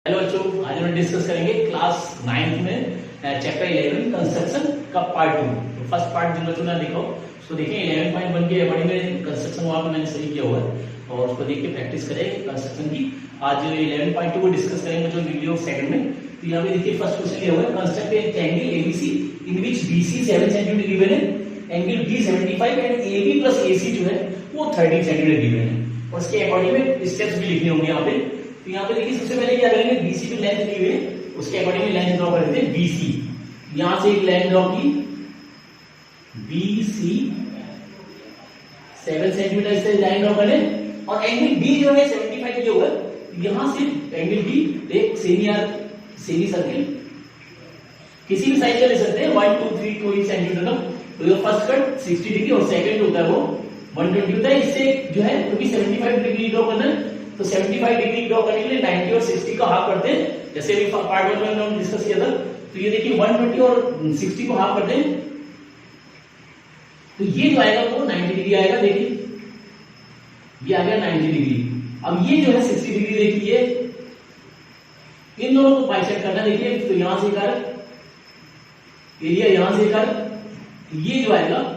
Hello बच्चों, आज हम डिस्कस करेंगे क्लास 9th में चैप्टर 11 कंस्ट्रक्शन का पार्ट 2। तो फर्स्ट पार्ट जिन बच्चों ने देखो उसको देखिए 11.1 के बड़ी में कंस्ट्रक्शन वहां पे मैंने सही किया हुआ है और उसको देख के प्रैक्टिस करें कंस्ट्रक्शन की। आज 11.2 को डिस्कस करेंगे बच्चों वीडियो सेकंड में। तो यहाँ पे देखिए फर्स्ट क्वेश्चन लिया हुआ है, construct a triangle ABC in which BC 7 centimetre given है, angle B 75 and AB plus AC जो है वो 30 सेंटीमीटर गिवन है। और इसके अकॉर्डिंग में स्टेप्स भी लिखने होंगे यहाँ पे। तो यहाँ पे देखिए सबसे पहले क्या करेंगे, बीसी की लेंथ दी हुई है उसके अकॉर्डिंग में लेंथ ड्रॉ कर देते हैं बीसी। यहां से एक लाइन ड्रॉ की बीसी 7 सेंटीमीटर से लाइन ड्रॉ करें और एंगल बी जो है 75 किया हुआ है। यहां से एंगल बी एक सेमी सर्किल किसी भी साइज का ले सकते हैं 1 2 3 कोई सेंटीमीटर का। तो ये फर्स्ट कट 60 डिग्री और सेकंड होता है वो 120 होता है। इससे जो है क्योंकि 75 डिग्री ड्रॉ करना है तो 75 डिग्री ड्रॉ करने के लिए 90 और 60 का हाफ करते हैं, जैसे अभी पार्ट 1 में हमने डिस्कस किया था। तो ये देखिए 120 और 60 को हाफ करते हैं तो ये जो आएगा वो 90 डिग्री आएगा। देखिए ये आ गया 90 डिग्री। अब ये जो है 60 डिग्री देखिए इन दोनों को बाइसेक्ट करना। देखिए तो यहां से कर एरिया, यहां से कर ये जो आएगा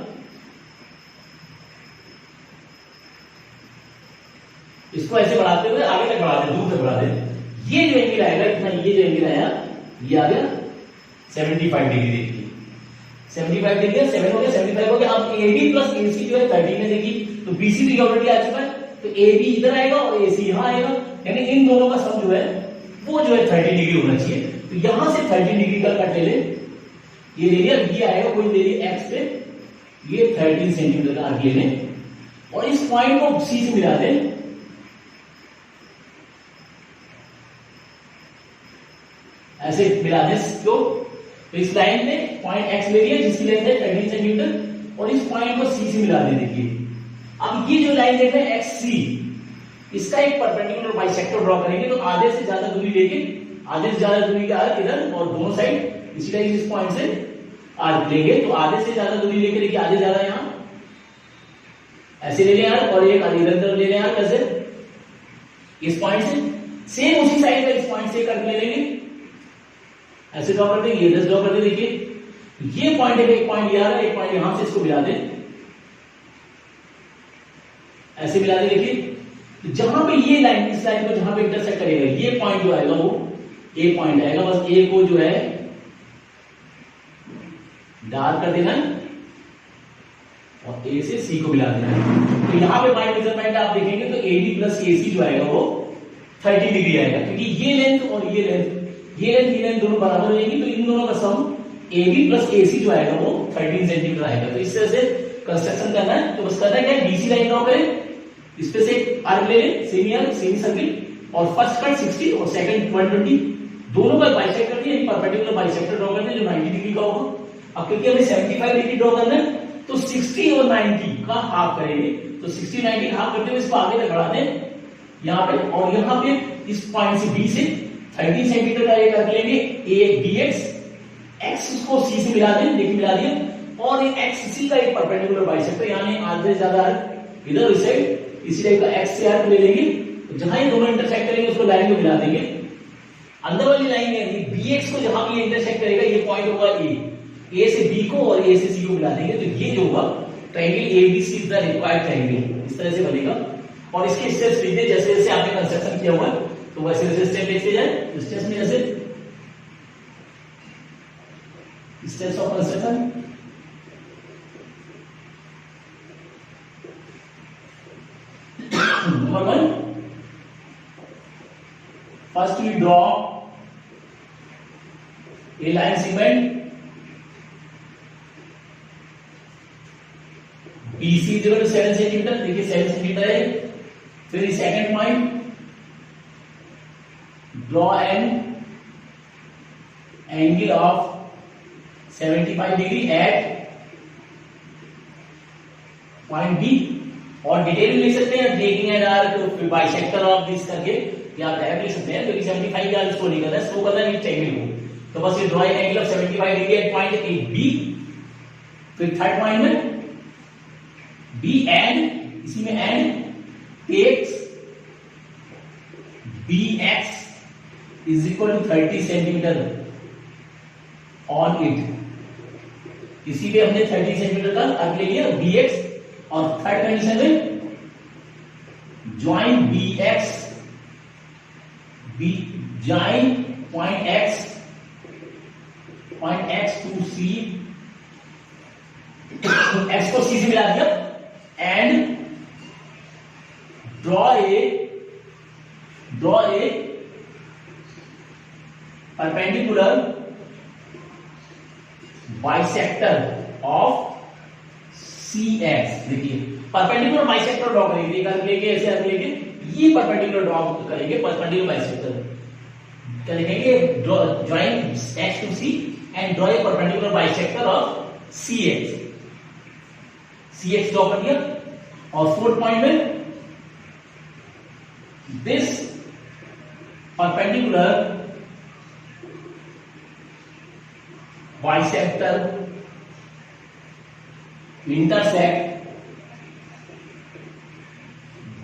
इसको ऐसे बढ़ाते हुए आगे तक बढ़ाते दूर तक बढ़ाते ये जो एंगल आएगा इतना, ये जो एंगल आया ये आ गया 75 डिग्री। देखिए 75 डिग्री 7 हो गया 75 हो गया। अब AB प्लस AC जो है 30 में देखिए तो BC तो ऑलरेडी आ चुका है तो AB इधर आएगा और AC यहां आएगा, यानी इन दोनों का सम जो है वो जो है 30 डिग्री होना चाहिए। तो यहां से 30 डिग्री का कट ले ले, ये ले लिया, ये आएगा कोई ले लिया X पे, ये 13 सेंटीमीटर का आर्क ले लें और इस पॉइंट को C से मिला दें। ऐसे मिला दें तो इस लाइन में पॉइंट एक्स ले लिया जिसकी लेंथ है 13 सेंटीमीटर और इस पॉइंट को सी से मिला दें। देखिए अब ये जो लाइन देख रहे हैं एक्स सी, इसका एक परपेंडिकुलर बाइसेक्टर ड्रॉ करेंगे। तो आधे से ज्यादा दूरी लेके आधे से ज्यादा दूरी का आर्क इधर और दोनों साइड इसी तरह इस पॉइंट से आर्क लेंगे। तो आधे से ज्यादा दूरी लेके देखिए आधे ज्यादा यहां ऐसे ले लें आर्क और एक इधर ले लें आर्क ऐसे इस पॉइंट से, सेम उसी साइड का इस पॉइंट से करके ले लेंगे, ऐसे ड्रॉ कर देंगे। ये ड्रॉ कर दे, देखिए ये पॉइंट है, एक पॉइंट यहां है एक पॉइंट यहां से, इसको मिला दें ऐसे मिला दें। देखिए जहां पे ये लाइन इस लाइन को जहां पे इंटरसेक्ट करेगा ये पॉइंट जो आएगा वो ए पॉइंट आएगा। बस ए को जो है डार्क कर देना है और ए से सी को मिला देना है। तो यहां पे बाय मेजरमेंट आप देखेंगे तो एडी प्लस एसी जो आएगा वो 30 डिग्री आएगा, क्योंकि ये लेंथ और ये लेंथ दोनों बराबर हो जाएगी। तो इन दोनों का सम AB प्लस AC जो आएगा वो 13 सेंटीमीटर आएगा। तो इस तरह से कंस्ट्रक्शन करना है। तो बस करना क्या है, BC लाइन ड्रॉ करें, इस पे से आर्क ले लें सेमी सर्किल और फर्स्ट कट 60 और सेकंड 120 दोनों का बाइसेक्ट कर दिया, परपेंडिकुलर बाइसेक्टर ड्रॉ करना है जो 90 डिग्री का होगा। अब क्योंकि हमें 75 डिग्री ड्रॉ करना है तो 60 और 90 का हाफ करेंगे। तो 60 90 का हाफ करते हुए इसको आगे तक बढ़ा दें यहां पे और यहां पे इस पॉइंट से B से 30 सेंटीमीटर का एक आर्क लेंगे A dx, x उसको C से मिला दें, देखिए मिला दिया और ये x C का एक परपेंडिकुलर बाइसेक्टर, यानी आधे से ज्यादा आर्क इधर इस साइड इसी टाइप का x से आर्क ले लेंगे। तो जहां ये दोनों इंटरसेक्ट करेंगे उसको लाइन को मिला देंगे। अंदर वाली लाइन में bx को जहां भी इंटरसेक्ट करेगा ये पॉइंट होगा A से B को और A से C को मिला देंगे। तो ये जो होगा triangle ABC is the required triangle, इस तरह से बनेगा। और इसके स्टेप्स लिखिए जैसे जैसे आपने कंस्ट्रक्शन किया हुआ है तो वैसे वैसे स्टेप लिखते जाए। स्टेप्स में जैसे steps of construction, number 1 first we draw a line segment BC 7 centimetre, देखिए 7 सेंटीमीटर है। फिर second point draw an angle of 75 degree at point B और डिटेल लिख सकते हैं taking an arc bisector of this करके, या आप डायरेक्ट लिख सकते हैं क्योंकि 75 का इसको नहीं करना है, इसको करना है ट्रायंगल को। तो बस ये draw an angle of 75 degree at point B। फिर थर्ड पॉइंट में B एंड इसी में and takes BX is equal to 30 centimetre on it. इसी पे हमने 30 सेंटीमीटर का अर्क ले लिया bx, और थर्ड कंडीशन में join bx join point x to c, x को c से मिला दिया, and draw a perpendicular bisector of CX। देखिए परपेंडिकुलर बाइसेक्टर ड्रॉ करेंगे, लेके ऐसे अर्क लेके ये परपेंडिकुलर ड्रॉ करेंगे, परपेंडिकुलर बाइसेक्टर क्या लिखेंगे, join x to c and draw a perpendicular bisector of CX। CX draw कर दिया, और फोर्थ पॉइंट में this perpendicular bisector intersect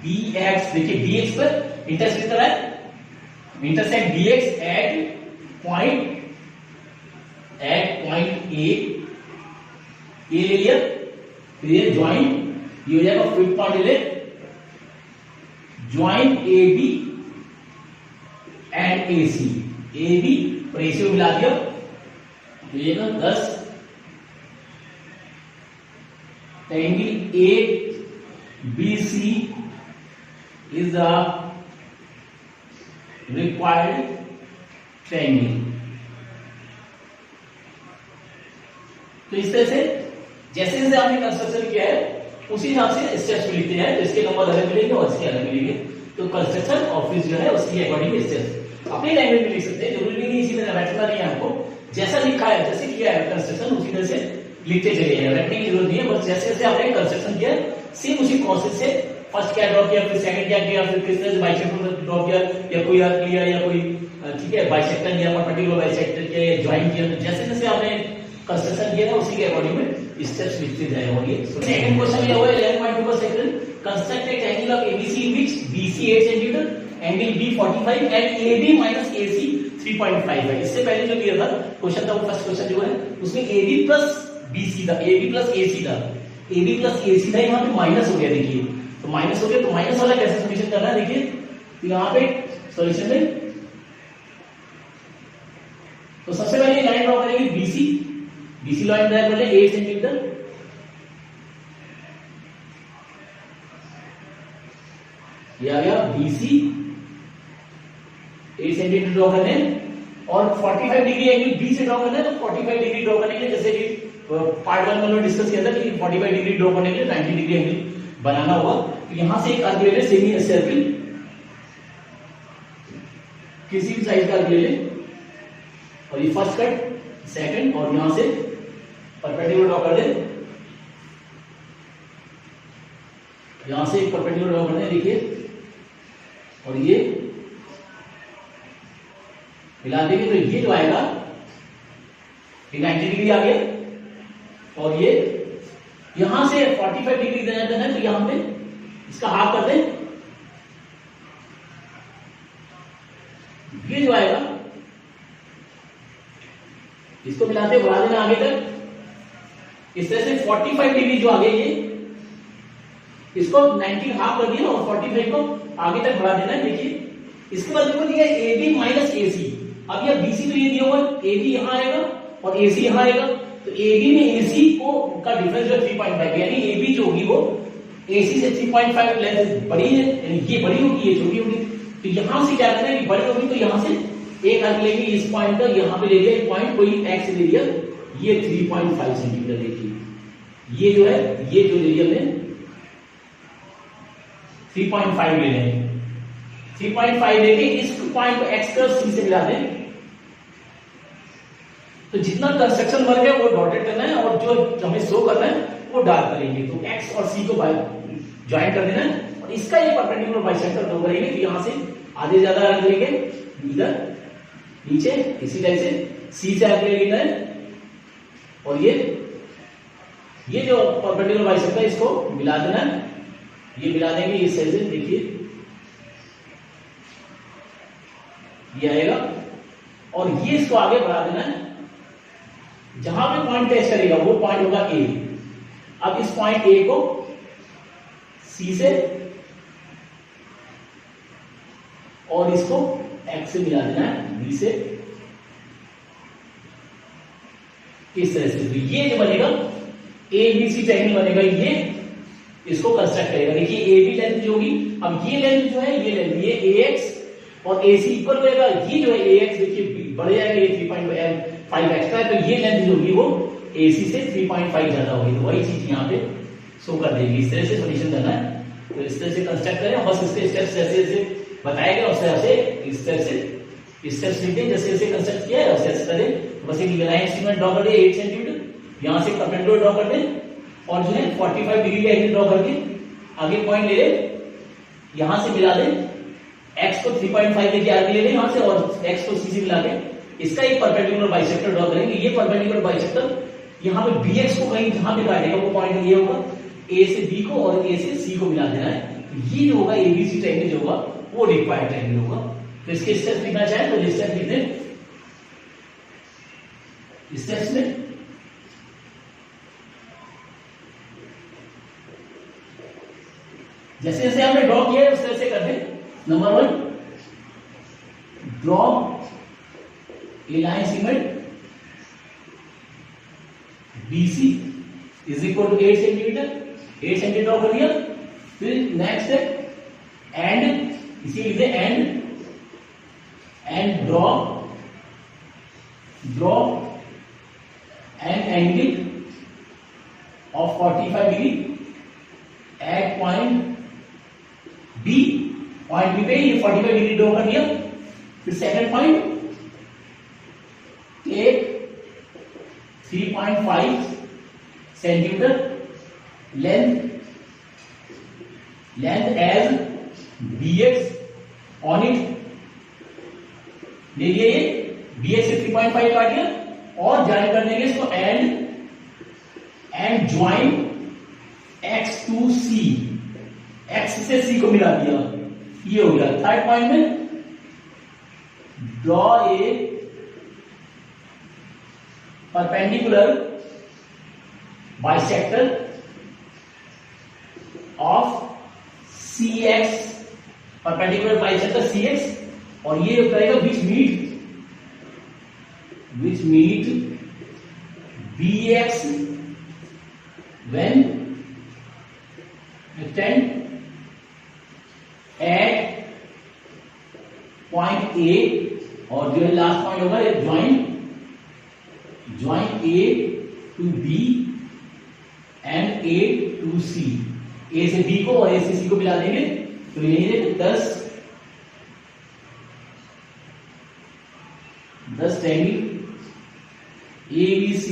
bx, देखिए bx पर इंटरसेक्ट कर रहा है, intersect bx at point A ले लिया, फिर ये ज्वाइन, ये हो जाएगा फिफ्थ पॉइंट ले, join AB and AC, AB और AC को मिला दिया, तो ये ना 10 angle ABC is the required triangle। तो इस तरह से जैसे जैसे आपने कंस्ट्रक्शन किया है उसी हिसाब से स्टेप्स भी लिखते हैं, तो इसके नंबर अलग मिलेंगे और इसके अलग मिलेंगे, तो कंस्ट्रक्शन ऑफिस जो है उसकी अकॉर्डिंग स्टेप्स अपनी लैंग्वेज में लिख सकते हैं, जरूरी नहीं इसी तरह बैठना नहीं है आपको, जैसा लिखा है जैसे किया है कंस्ट्रक्शन उसी तरह से लिखते चले जाइए, रटने की जरूरत नहीं है, बस जैसे जैसे आपने कंस्ट्रक्शन किया सेम उसी प्रोसेस से फर्स्ट क्या ड्रॉ किया, फिर सेकंड क्या किया, फिर किस तरह से बाइसेक्टर ड्रॉ किया, या कोई अर्क लिया, या कोई ठीक है बाइसेक्टर लिया, परपेंडिकुलर बाइसेक्टर किया, या ज्वाइन किया, तो जैसे जैसे आपने कंस्ट्रक्शन किया ना उसी के अकॉर्डिंग में स्टेप्स लिखते जाएंगे। सेकंड क्वेश्चन ये हुआ 11.2 का second, construct a triangle of ABC in which BC 8 centimetre, angle B 45 and AB minus AC 3.5 है। इससे पहले जो दिया था क्वेश्चन था वो फर्स्ट क्वेश्चन जो है उसमें AB plus BC था, AB plus AC था, AB plus AC था, यहाँ पे माइनस हो गया, देखिए तो माइनस हो गया, तो माइनस वाला कैसे सॉल्यूशन करना है, देखिए तो यहाँ पे सॉल्यूशन में तो सबसे पहले लाइन ड्रॉ करेंगे BC लाइन ड्रॉ कर ले 8 सेंटीमीटर, ये आ गया BC 8 सेंटीमीटर ड्रॉ करने, और 45 डिग्री एंगल B से ड्रॉ करना है, तो 45 डिग्री ड्रॉ करने के लिए जैसे कि पार्ट 1 में हमने डिस्कस किया था कि 45 डिग्री ड्रॉ करने के लिए 90 डिग्री एंगल बनाना होगा, तो यहां से एक अर्क ले ले सेमी सर्किल, किसी भी साइज का अर्क ले ले, और ये फर्स्ट कट सेकंड, और यहां से परपेंडिकुलर ड्रॉ कर दे, यहां से एक परपेंडिकुलर ड्रॉ कर दे, देखिए और ये मिला देंगे तो ये जो आएगा ये 90 डिग्री आ गया, और ये यहां से 45 डिग्री देना है, तो यहां पे इसका हाफ कर दें, ये जो आएगा इसको मिलाते बढ़ा देना आगे तक, इस तरह से 45 डिग्री जो आगे ये इसको 90 हाफ कर दिया और 45 को आगे तक बढ़ा देना है, देखिए इसके बाद देखो दिया AB माइनस AC, अब यह BC तो ये दिया हुआ AB यहां आएगा और AC यहां आएगा, तो AB में AC को का डिफरेंस जो 3.5, यानी AB जो होगी वो AC से 3.5 लेंथ बड़ी है, यानी ये बड़ी होगी ये छोटी होगी, तो यहां से क्या करना है कि बड़ी होगी तो यहां से एक अर्क लेंगे इस पॉइंट का, यहां पे ले लिया एक पॉइंट कोई x ले लिया, ये 3.5 सेंटीमीटर, देखिए ये जो है ये जो ले लिया हमने 3.5 ले लेंगे, 3.5 लेके इस पॉइंट को x का c से मिला दें, तो जितना कंस्ट्रक्शन वर्क है वो डॉटेड करना है और जो हमें शो करना है वो डार्क करेंगे, तो x और c को ज्वाइन कर देना है, और इसका ये परपेंडिकुलर बाइसेक्टर ड्रॉ करेंगे, तो यहां से आधे ज्यादा रख लेंगे इधर नीचे, इसी टाइप से c से आगे लेना है, और ये जो परपेंडिकुलर बाइसेक्टर है इसको मिला देना है, ये मिला देंगे इस साइड से, देखिए ये आएगा और ये इसको आगे बढ़ा देना है, जहां पे पॉइंट टच करेगा वो पॉइंट होगा ए। अब इस पॉइंट ए को सी से और इसको एक्स से मिला देना है बी से, इस तरह से। तो ये जो बनेगा ए बी सी ट्रायंगल बनेगा, ये इसको कंस्ट्रक्ट करेगा। देखिए ए बी लेंथ जो होगी, अब ये लेंथ जो है, ये लेंथ, ये ए एक्स और ए सी इक्वल होगा। ये जो है ए एक्स देखिए बढ़ जाएगा, ये 3.5 एक्स्ट्रा है, तो ये लेंथ जो होगी वो ए सी से 3.5 ज्यादा होगी। तो वही चीज यहाँ पे शो कर देगी। इस तरह से सोल्यूशन करना है, तो इस तरह से कंस्ट्रक्ट करें, बस इसके स्टेप्स जैसे जैसे बताया गया उससे ऐसे इस तरह से स्टेप्स लिखें, जैसे जैसे कंस्ट्रक्ट किया है वैसे ऐसे करें। बस एक लाइन सेगमेंट ड्रॉ कर दे 8 सेंटीमीटर, यहां से परपेंडिकुलर ड्रॉ कर दे और जो है 45 डिग्री का एंगल ड्रॉ करके आगे पॉइंट ले ले, यहां से मिला दे, x को 3.5 लेके आगे ले ले यहां से, और x को c से मिला दे। इसका एक परपेंडिकुलर बाइसेक्टर ड्रॉ करेंगे। ये परपेंडिकुलर बाइसेक्टर यहाँ पे bx को कहीं जहां पे काटेगा वो पॉइंट ये होगा, a से b को और a से c को मिला देना है। ये जो होगा एबीसी ट्रायंगल जो होगा वो रिक्वायर्ड ट्रायंगल होगा। तो इसके स्टेप्स लिखना चाहे तो स्टेप्स लिख दें। स्टेप्स में जैसे जैसे हमने ड्रॉ किया है उस तरह से कर दें। Number 1, draw a line segment BC is equal to 8 centimetre, 8 centimetre draw कर दिया। फिर नेक्स्ट है एंड, इसी लिखते and draw an angle of 45 degree at point B. Point B पे ये 45 डिग्री ड्रॉ कर दिया। फिर second point, take 3.5 centimetre length as bx on it, ले लिया ये bx से 3.5 काट दिया और ज्वाइन कर देंगे इसको and join x to c, x से c को मिला दिया, ये हो गया। थर्ड पॉइंट में draw a perpendicular bisector of cx, perpendicular bisector cx, और ये करेगा विच meet bx when extend at point A, और जो है लास्ट पॉइंट होगा ये join A to B and A to C, A से B को और A से C को मिला देंगे। तो यही है 10 triangle ABC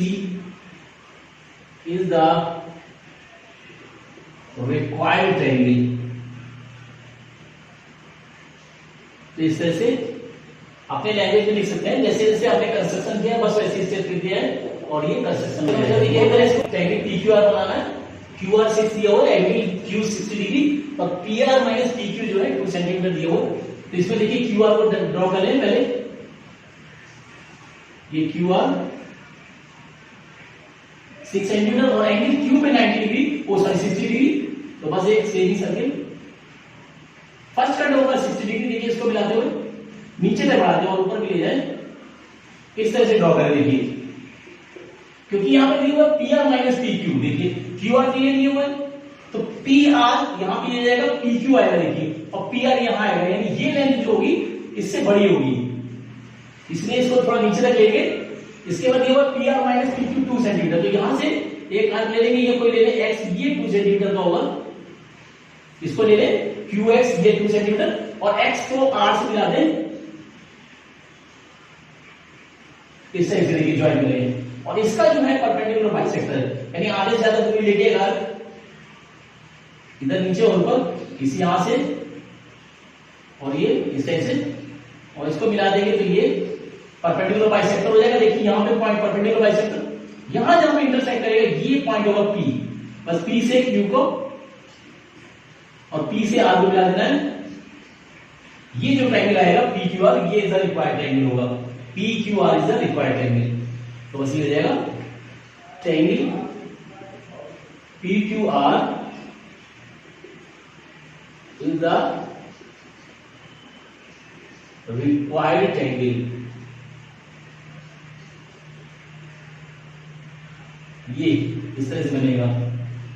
is the required triangle। तो इस तरह से अपने लैंग्वेज में लिख सकते हैं, जैसे जैसे आपने कंस्ट्रक्शन किया बस वैसे स्टेप लिख दिया है और ये कंस्ट्रक्शन हो जाएगा। ये तरह से ट्रायंगल PQR बनाना है, QR 6 दिया हो, एंगल Q 60 डिग्री और PR माइनस PQ जो है 2 सेंटीमीटर दिया हो। तो इसमें देखिए QR को ड्रॉ कर लें पहले, ये QR 6 सेंटीमीटर और एंगल Q पे 90 डिग्री, ओ सॉरी 60 डिग्री। तो बस एक सेम ही सर्किल फर्स्ट कट होगा 60 डिग्री, देखिए इसको मिलाते हुए नीचे तक बढ़ाते हैं और ऊपर भी ले जाए, इस तरह से ड्रॉ करें। देखिए क्योंकि यहां पे दिया हुआ PR माइनस PQ, देखिए QR के लिए हुआ है तो PR यहां पे ले जाएगा, PQ आएगा देखिए, और PR यहां आएगा, यानी ये लेंथ जो होगी इससे बड़ी होगी, इसलिए इसको थोड़ा नीचे तक लेंगे। इसके बाद ये होगा PR माइनस PQ 2 सेंटीमीटर, तो यहां से एक अर्थ ले लेंगे, ये कोई ले ले x, ये 2 सेंटीमीटर का होगा, इसको ले ले QX, ये 2 सेंटीमीटर और x को R से मिला दें, इस तरह से देखिए ज्वाइन करेंगे। और इसका जो है परपेंडिकुलर बाइसेक्टर, यानी आधे से ज्यादा दूरी लेके इधर नीचे और ऊपर, इसी यहां से और ये इस तरह से, और इसको मिला देंगे तो ये परपेंडिकुलर बाइसेक्टर हो जाएगा। देखिए यहां पे पॉइंट परपेंडिकुलर बाइसेक्टर, यहां जहां पे इंटरसेक्ट करेगा ये पॉइंट होगा P, बस P से Q को और P से R को मिला देना है। ये जो ट्रायंगल आएगा PQR, ये इज द रिक्वायर्ड ट्रायंगल होगा। P Q R is the required triangle. तो बस ये हो जाएगा triangle P Q R is the required triangle. ये इस तरह से बनेगा।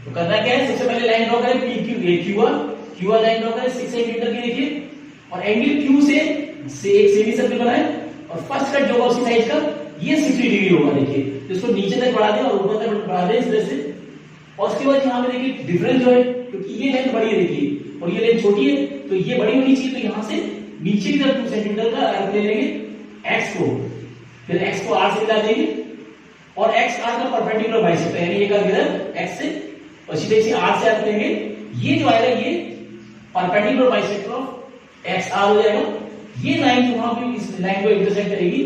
तो करना क्या है, सबसे पहले लाइन ड्रॉ करें P Q A Q R line draw करें 6 सेंटीमीटर की, देखिए, और एंगल क्यू से एक सेमी सर्कल बनाए और फर्स्ट कट जो होगा उसी साइड का ये 60 डिग्री होगा। देखिए तो इसको नीचे तक बढ़ा दें और ऊपर तक बढ़ा दें इस तरह से। और उसके बाद यहाँ पे देखिए डिफरेंस जो है, क्योंकि ये लेंथ बड़ी है देखिए और ये लेंथ छोटी है, तो ये बड़ी होनी चाहिए। तो यहाँ से नीचे की तरफ 2 सेंटीमीटर का अर्क ले लेंगे एक्स को, फिर एक्स को आर से मिला देंगे और एक्स आर का परपेंडिकुलर बाइसेक्टर, यानी एक अर्क इधर एक्स से और सीधे से आर से अर्क लेंगे। ये जो आएगा ये perpendicular bisector of X R हो जाएगा। ये लाइन जो वहां पे इस लाइन को इंटरसेक्ट करेगी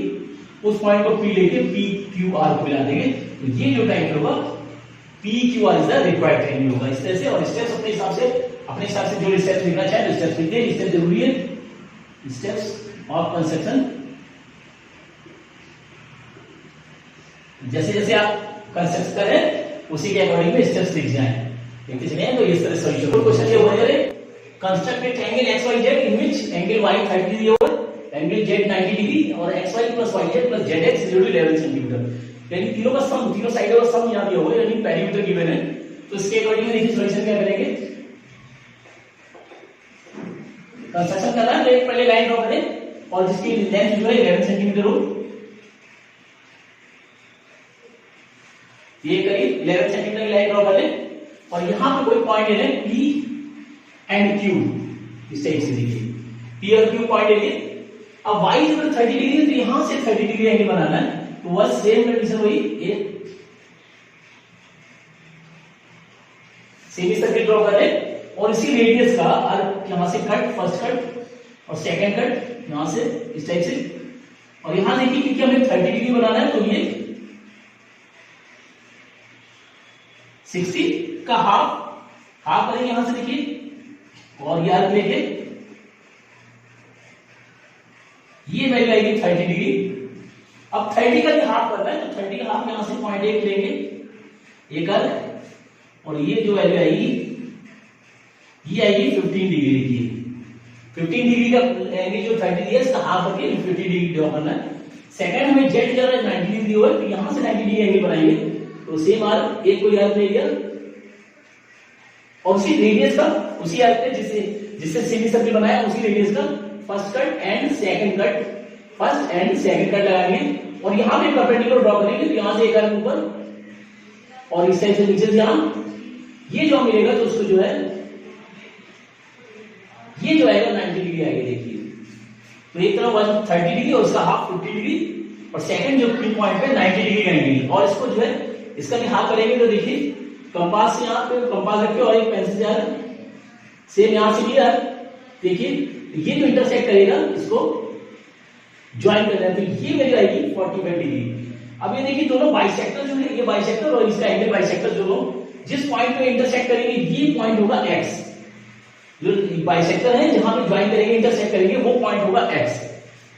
उस पॉइंट को पी लेके पी क्यू आर को मिला देंगे। तो ये जो ट्रायंगल होगा P Q R is the required triangle होगा। इस तरह से, और स्टेप्स अपने हिसाब से जो स्टेप्स लिखना चाहे तो स्टेप्स लिख दें। स्टेप जरूरी है, स्टेप्स ऑफ कंस्ट्रक्शन। जैसे जैसे आप कंस्ट्रक्ट करें उसी के अकॉर्डिंग में स्टेप्स लिख जाएं। लिखते चले तो इस तरह सॉल्यूशन। क्वेश्चन ये होने वाले construct a triangle X Y Z in which angle y 30 degree और एंगल z 90 डिग्री और xy plus yz plus zx is equal to 11 centimetre. यानी तीनों का सम, तीनों साइडों का सम यहां दिया हुआ है, यानी पेरीमीटर गिवन है। तो इसके अकॉर्डिंग देखिए सॉल्यूशन क्या करेंगे। कंस्ट्रक्शन करना है तो एक पहले लाइन ड्रॉ करें और जिसकी लेंथ जो है 11 सेंटीमीटर हो, ये करीब 11 सेंटीमीटर की लाइन ड्रॉ कर ले और यहां पे कोई पॉइंट ले लें P एंड Q। इस टाइप से देखिए P और Q पॉइंट ले लिए। अब y इक्वल 30 डिग्री है तो यहां से 30 डिग्री एंगल बनाना है। तो वह सेम कंडीशन वही, ये सेमी सर्कल ड्रॉ कर ले और इसी रेडियस का अर्क यहां से कट, फर्स्ट कट और सेकंड कट यहां से इस टाइप से। और यहां देखिए क्योंकि हमें 30 डिग्री बनाना है तो ये 60 का हाफ करेंगे यहां से देखिए और ये अर्क लेके ये वैल्यू आएगी 30 डिग्री। अब 30 का हाफ करना है तो 30 का हाफ यहां से 0.1 लेंगे एक अर्क और ये जो वैल्यू आएगी ये आएगी 15 डिग्री की। 15 डिग्री का एंगल जो 30 डिग्री है इसका हाफ करके 50 डिग्री ड्रॉ करना है। सेकंड हमें जेड जो है 90 डिग्री हो तो यहां से 90 डिग्री एंगल बनाएंगे। तो सेम आर्क एक कोई आर्क ले लिया और उसी रेडियस का उसी आर्क पे जिससे सेमी सर्कल बनाया उसी रेडियस का first cut and second cut, first and second cut लगाएंगे और यहां पे परपेंडिकुलर ड्रॉ करेंगे। तो यहां से एक आर्क ऊपर और इस टाइप से नीचे से यहां ये जो मिलेगा तो उसको जो है ये जो आएगा 90 डिग्री आएगी। देखिए तो एक तरफ 130 डिग्री और उसका हाफ 50 डिग्री और सेकंड जो पी पॉइंट पे 90 डिग्री का एंगल। और इसको जो है इसका भी हाफ करेंगे तो देखिए कंपास से यहां पे कंपास रखे और एक पेंसिल जार सेम यहां से लिया। देखिए ये जो इंटरसेक्ट करेगा इसको ज्वाइन कर देना तो ये वैल्यू आएगी 45 डिग्री। अब ये देखिए दोनों बाइसेक्टर जो है ये बाइसेक्टर और इसका एंगल बाइसेक्टर दोनों जिस पॉइंट पे इंटरसेक्ट करेंगे ये पॉइंट होगा x। जो बाइसेक्टर है जहां पे ज्वाइन करेंगे इंटरसेक्ट करेंगे वो पॉइंट होगा x।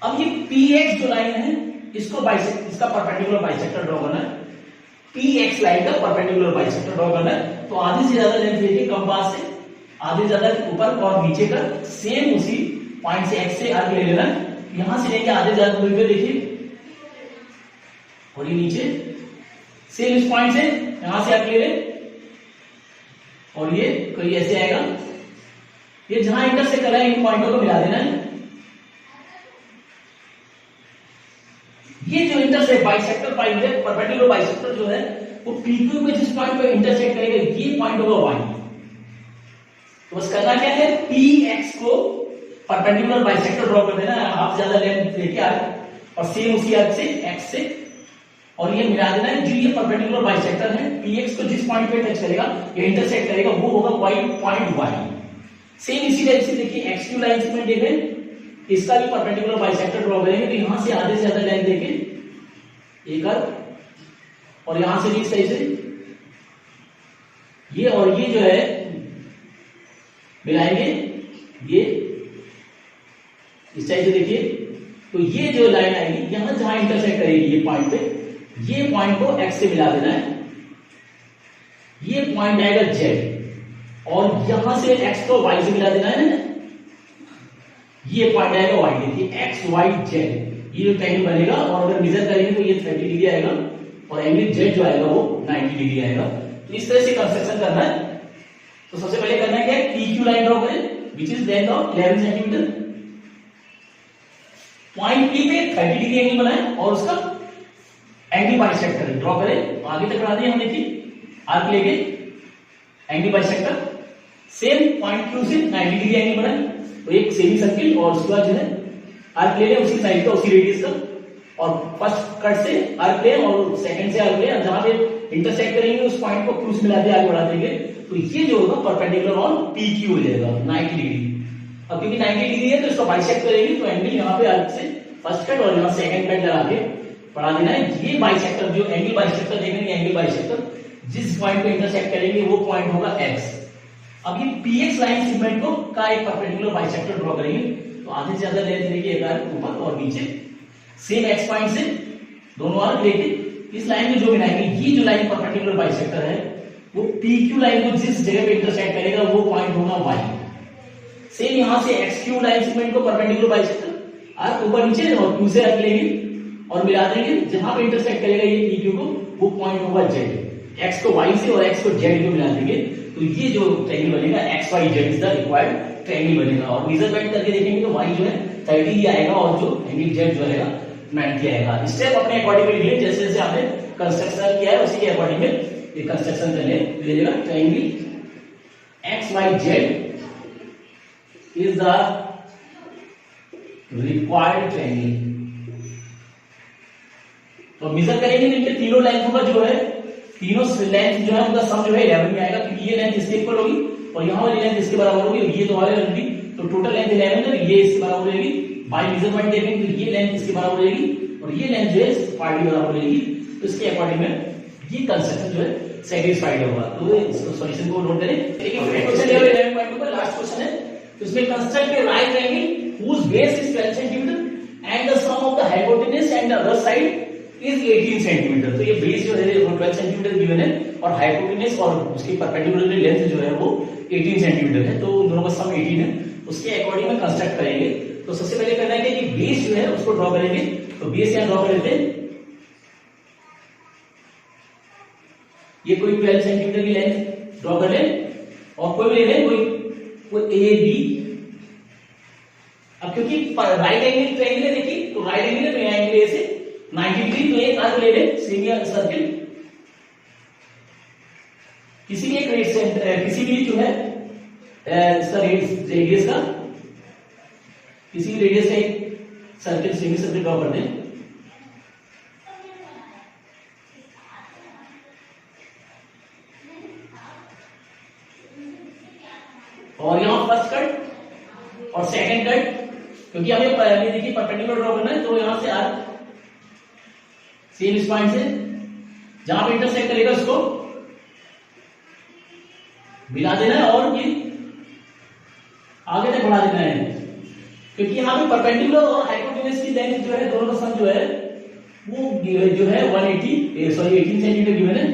अब ये px जो लाइन है इसको बाइसेक्ट इसका परपेंडिकुलर बाइसेक्टर ड्रॉ करना है। px लाइन का परपेंडिकुलर बाइसेक्टर ड्रॉ करना है। तो आधी से ज्यादा लेंथ देखिए कंपास से आधे ज्यादा ऊपर और नीचे का सेम उसी पॉइंट से x से आगे ले लेना। यहां से लेके आधे ज्यादा दूरी पे देखिए और ये नीचे सेम इस पॉइंट से यहां से आगे ले ले और ये कोई ऐसे आएगा। ये जहां इंटरसेक्ट कर रहा है इन पॉइंटों को मिला देना है। ये जो इंटरसेक्ट बाइसेक्टर पॉइंट है परपेंडिकुलर बाइसेक्टर जो है वो PQ पे जिस पॉइंट पे इंटरसेक्ट करेगा ये पॉइंट होगा y। तो बस करना क्या है px को परपेंडिकुलर बाइसेक्टर ड्रॉ कर देना हाफ ज्यादा लेंथ लेके आर्क और सेम उसी आर्क से x से और ये मिला देना है। जो ये परपेंडिकुलर बाइसेक्टर है px को जिस पॉइंट पे टच करेगा या इंटरसेक्ट करेगा वो होगा पॉइंट y। सेम इसी टाइप से देखिए xq लाइन से देखें इसका भी परपेंडिकुलर बाइसेक्टर ड्रॉ करेंगे तो यहां से आधे से ज्यादा लाइन देके एक अर्क और यहां से भी इस टाइप से ये और ये जो है मिलाएंगे ये इस टाइप से देखिए तो ये जो लाइन आएगी यहां जहां इंटरसेक्ट करेगी ये पॉइंट पे, ये पॉइंट को एक्स से मिला देना है, ये पॉइंट आएगा जेड और यहां से एक्स को वाई से मिला देना है, ये पॉइंट आएगा वाई। देखिए एक्स वाई जेड ये जो ट्रायंगल बनेगा और अगर मेजर करेंगे तो ये 30 डिग्री आएगा और एंगल जेड जो आएगा वो 90 डिग्री आएगा। तो इस तरह से कंस्ट्रक्शन करना है। तो सबसे पहले करना है क्या है, PQ लाइन ड्रॉ करें which is length of 11 centimetre. Point P पे 30 डिग्री एंगल बनाए और उसका एंगल बाइसेक्टर ड्रॉ करें। आगे तक बढ़ा दिए हम, देखिए आर्क लेके angle bisector, same point Q से 90 डिग्री एंगल बनाए, तो एक सेमी सर्किल और उसके बाद जो है आर्क ले लें उसी साइड का उसी रेडियस का, और फर्स्ट कट से आर्क ले और सेकंड से आर्क ले, जहां पे इंटरसेक्ट करेंगे उस पॉइंट को Q से मिलाते आगे बढ़ा देंगे, तो ये जो होगा परपेंडिकुलर ऑन PQ हो जाएगा 90 डिग्री। अब क्योंकि 90 डिग्री है तो इसको बाइसेक्ट करेंगे, तो एंगल यहाँ पे आर्क से फर्स्ट कट और यहाँ सेकंड कट लगा के बढ़ा देना है। ये बाइसेक्टर जो एंगल बाइसेक्टर देखेंगे, एंगल बाइसेक्टर जिस पॉइंट पे इंटरसेक्ट करेंगे वो पॉइंट होगा x। अब ये PX लाइन सेगमेंट को का एक परपेंडिकुलर बाइसेक्टर ड्रॉ करेंगे, तो आधे से ज्यादा लेंथ लेके एक आर्क ऊपर और नीचे सेम x पॉइंट से दोनों आर्क लेके इस लाइन में जो बनाएंगे, ये जो लाइन परपेंडिकुलर बाइसेक्टर है वो PQ लाइन को जिस जगह पे इंटरसेक्ट करेगा वो पॉइंट होगा y। सेम यहां से XQ लाइन सेगमेंट को परपेंडिकुलर बाइसेक्टर आर्क ऊपर नीचे और Q से आर्क लेंगे और मिला देंगे, जहां पे इंटरसेक्ट करेगा ये PQ को वो पॉइंट होगा z। x को y से और x को z को मिला देंगे, तो ये जो ट्रायंगल बनेगा XYZ is the required triangle बनेगा। और मेजरमेंट करके देखेंगे तो y जो है 30 ही आएगा और जो एंगल z जो रहेगा 90 आएगा। स्टेप अपने अकॉर्डिंग लिख लें, जैसे जैसे आपने कंस्ट्रक्शन किया है उसी के अकॉर्डिंग में ये कंस्ट्रक्शन कर लीजिएगा। Triangle XYZ is the required triangle. तो मेजर करेंगे इनके तीनों लेंथ का जो है, तीनों लेंथ जो है उनका सम जो है 11 में आएगा, क्योंकि ये लेंथ इसके इक्वल होगी और यहाँ वाली लेंथ इसके बराबर होगी और ये तो वाले ऑलरेडी, तो टोटल लेंथ 11 है, ये इसके बराबर हो जाएगी। बाय मेजरमेंट देखेंगे तो ये लेंथ इसके बराबर हो जाएगी और ये लेंथ जो है इस पार्ट के बराबर हो जाएगी। तो इसके अकॉर्डिंग में ये कंसेप्शन जो है सेटिस्फाइड होगा। तो इसको सॉल्यूशन को नोट करें। देखिए क्वेश्चन ये 11.2 लास्ट क्वेश्चन है, तो इसमें construct a right triangle whose base is 12 centimetre and the sum of the hypotenuse and the other side is 18 centimetre. तो ये बेस जो है वो 12 सेंटीमीटर गिवन है और हाइपोटेनस और उसकी परपेंडिकुलर लेंथ जो है वो 18 सेंटीमीटर है, तो दोनों का सम 18 है। उसके अकॉर्डिंग में कंस्ट्रक्ट करेंगे। तो सबसे पहले करना है कि बेस जो है उसको ड्रॉ करेंगे, तो बेस यहां ड्रॉ कर लेते हैं। ये कोई 12 सेंटीमीटर की लेंथ ड्रॉ कर ले और कोई भी ले लें, कोई ए बी। अब क्योंकि राइट एंगल ट्रायंगल है, देखिए तो राइट एंगल है तो एंगल ए से 90 डिग्री, तो एक आर्क ले ले सेमी सर्किल किसी भी एक किसी भी जो है इसका रेडियस का किसी भी रेडियस का एक सर्किल सेमी सर्किल ड्रॉ कर दें। और यहां फर्स्ट कट और सेकंड कट, क्योंकि हमें पहले देखिए परपेंडिकुलर ड्रॉ करना है, तो यहां से आर्क सेम इस पॉइंट से जहां पे इंटरसेक्ट करेगा उसको मिला देना है और ये आगे तक बढ़ा देना है, क्योंकि यहां पे परपेंडिकुलर और हाइपोटेनस की लेंथ जो है दोनों का सम जो है वो जो है 18 सेंटीमीटर गिवन है।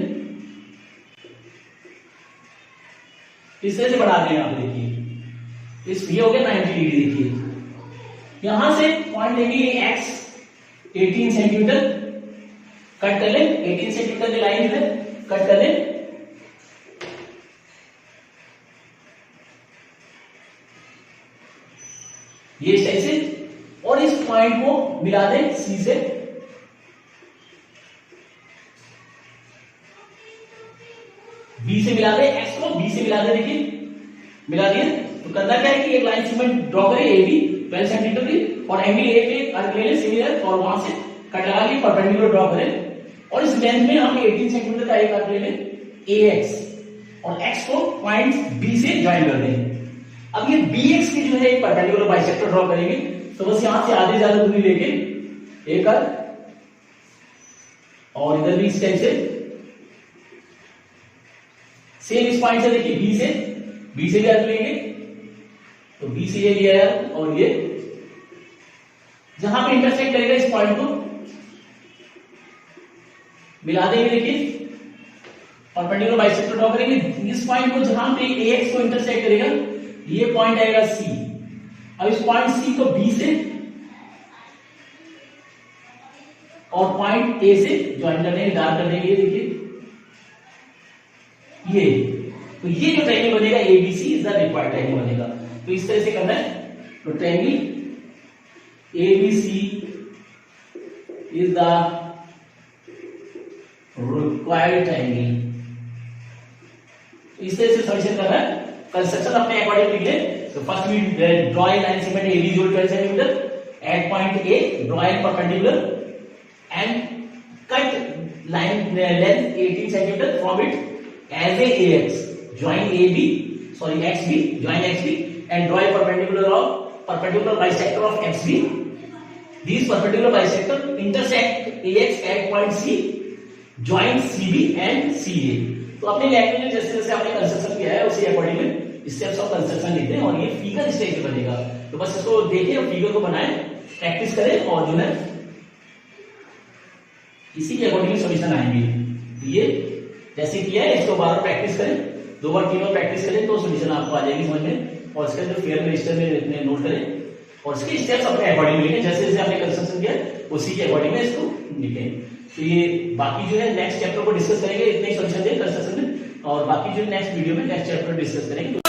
इस तरह से बढ़ा दें। आप देखिए इस ये हो गया 90 डिग्री। देखिए यहां से पॉइंट लेंगे x 18 सेंटीमीटर कट कर ले, 18 सेंटीमीटर की लाइन जो है कट कर ले। ये ऐसे और इस पॉइंट को मिला दे C से, B से मिला दे, x को B से मिला दे। देखिए मिला दिया, तो करना क्या है कि एक लाइन सेगमेंट ड्रॉ करें ए बी 12 सेंटीमीटर की और एंगल ए पे आर्क ले ले सिमिलर और वहां से कट लगा के परपेंडिकुलर ड्रॉ करें और इस लेंथ में हम 18 सेंटीमीटर का एक आर्क ले लें AX और x को पॉइंट B से ज्वाइन कर दें। अब ये BX की जो है एक परपेंडिकुलर बाइसेक्टर ड्रॉ करेंगे, तो बस यहां से आधे ज्यादा दूरी लेके एक आर्क और इधर भी इस टाइप से सेम इस पॉइंट से देखिए B से भी आर्क लेंगे, तो B से ये लिया और ये जहां पे इंटरसेक्ट करेगा इस पॉइंट को मिला देंगे। देखिए परपेंडिकुलर बाइसेक्टर ड्रॉ करेंगे। इस पॉइंट को जहां पे AX को इंटरसेक्ट करेगा ये पॉइंट आएगा C। अब इस पॉइंट C को B से और पॉइंट A से ज्वाइन कर देंगे, डार्क कर देंगे। देखिए ये तो ये जो ट्रायंगल बनेगा ABC is the required triangle बनेगा। तो इस तरह से करना है। तो triangle ABC is the required triangle. इस तरह से सॉल्यूशन करना है। कंस्ट्रक्शन अपने अकॉर्डिंग लिख ले। तो first we draw a line segment AB 12 cm at point A, draw a perpendicular and cut line length 18 cm from it as a AX. Join AB, sorry XB, join XB and draw a perpendicular bisector of XB. These perpendicular bisector intersect AX at point C. Join CB and CA. तो अपने language में जैसे जैसे आपने construction किया है उसी according में स्टेप्स ऑफ कंस्ट्रक्शन लिखते हैं और ये फिगर इस टाइप से बनेगा। तो बस इसको देखिए और फिगर को बनाएं, प्रैक्टिस करें और जो है इसी के अकॉर्डिंग सॉल्यूशन आएंगे। ये जैसे किया है इसको बार बार प्रैक्टिस करें, 2 बार 3 बार प्रैक्टिस करें तो सॉल्यूशन आपको आ जाएगी समझ में। और इसके अंदर फिगर में रजिस्टर में इतने नोट करें और इसके स्टेप्स अपने अकॉर्डिंग लिखें, जैसे जैसे आपने कंस्ट्रक्शन किया उसी के अकॉर्डिंग में इसको लिखें। तो ये बाकी जो है नेक्स्ट चैप्टर को डिस्कस करेंगे, इतने सॉल्यूशन दें कंस्ट्रक्शन में, और बाकी जो नेक्स्ट वीडियो में नेक्स्ट चैप्टर डिस्कस करेंगे।